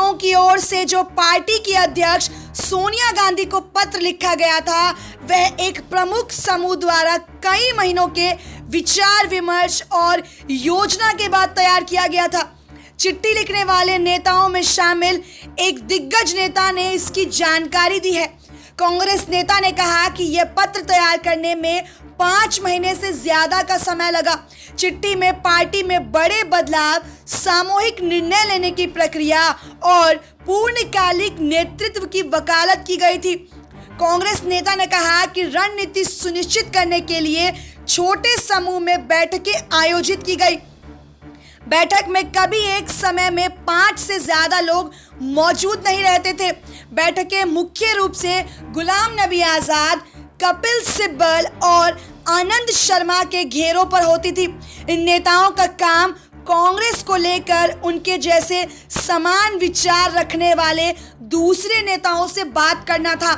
नेताओं की ओर से जो पार्टी की अध्यक्ष सोनिया गांधी को पत्र लिखा गया था, वह एक प्रमुख समूह द्वारा कई महीनों के विचार विमर्श और योजना के बाद तैयार किया गया था। चिट्ठी लिखने वाले नेताओं में शामिल एक दिग्गज नेता ने इसकी जानकारी दी है। कांग्रेस नेता ने कहा कि यह पत्र तैयार करने में 5 महीने से ज्यादा का समय लगा। चिट्ठी में पार्टी में बड़े बदलाव, सामूहिक निर्णय लेने की प्रक्रिया और पूर्णकालिक नेतृत्व की वकालत की गई थी। कांग्रेस नेता ने कहा कि रणनीति सुनिश्चित करने के लिए छोटे समूह में बैठकें आयोजित की गई। बैठक में कभी एक समय में 5 से ज्यादा लोग मौजूद नहीं रहते थे। बैठकें मुख्य रूप से गुलाम नबी आजाद, कपिल सिब्बल और आनंद शर्मा के घेरों पर होती थी। इन नेताओं का काम कांग्रेस को लेकर उनके जैसे समान विचार रखने वाले दूसरे नेताओं से बात करना था।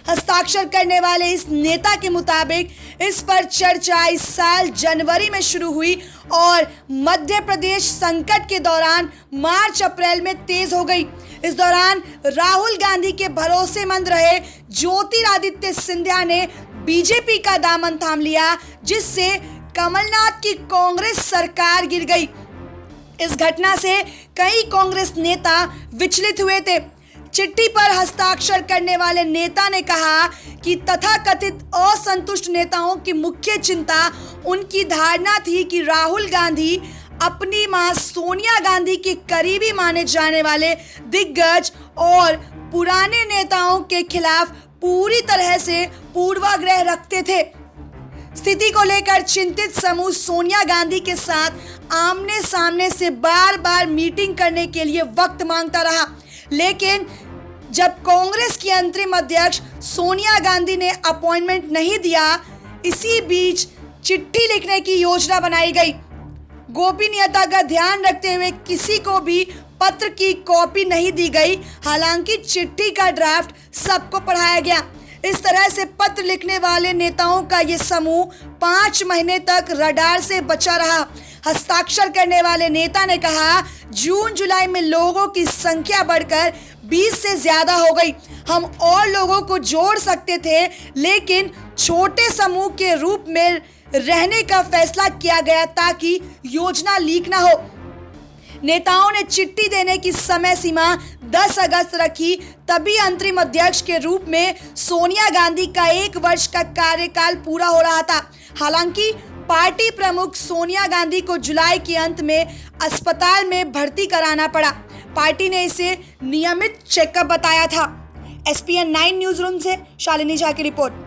हस्ताक्षर करने वाले इस नेता के मुताबिक इस पर चर्चा इस साल जनवरी में शुरू हुई और मध्य प्रदेश संकट के दौरान मार्च अप्रैल में तेज हो गई। इस दौरान राहुल गांधी के भरोसेमंद रहे ज्योतिरादित्य सिंधिया ने बीजेपी का दामन थाम लिया, जिससे कमलनाथ की कांग्रेस सरकार गिर गई। इस घटना से कई कांग्रेस नेता विचलित हुए थे। चिट्ठी पर हस्ताक्षर करने वाले नेता ने कहा कि तथाकथित असंतुष्ट नेताओं की मुख्य चिंता उनकी धारणा थी कि राहुल गांधी अपनी मां सोनिया गांधी के करीबी माने जाने वाले दिग्गज और पुराने नेताओं के खिलाफ पूरी तरह से पूर्वाग्रह रखते थे। स्थिति को लेकर चिंतित समूह सोनिया गांधी के साथ आमने सामने से बार बार मीटिंग करने के लिए वक्त मांगता रहा, लेकिन जब कांग्रेस की अंतरिम अध्यक्ष सोनिया गांधी ने अपॉइंटमेंट नहीं दिया, इसी बीच चिट्ठी लिखने की योजना बनाई गई। गोपनीयता का ध्यान रखते हुए किसी को भी पत्र की कॉपी नहीं दी गई। हालांकि चिट्ठी का ड्राफ्ट सबको पढ़ाया गया। इस तरह से पत्र लिखने वाले नेताओं का ये समूह 5 महीने तक रडार से बचा रहा। हस्ताक्षर करने वाले नेता ने कहा, जून जुलाई में लोगों की संख्या बढ़कर 20 से ज्यादा हो गई। हम और लोगों को जोड़ सकते थे, लेकिन छोटे समूह के रूप में रहने का फैसला किया गया ताकि योजना लीक ना हो। नेताओं ने चिट्ठी देने की समय सीमा 10 अगस्त रखी। तभी अंतरिम अध्यक्ष के रूप में सोनिया गांधी का 1 वर्ष का कार्यकाल पूरा हो रहा था। हालांकि पार्टी प्रमुख सोनिया गांधी को जुलाई के अंत में अस्पताल में भर्ती कराना पड़ा। पार्टी ने इसे नियमित चेकअप बताया था। SPN 9 न्यूज रूम से शालिनी झा की रिपोर्ट।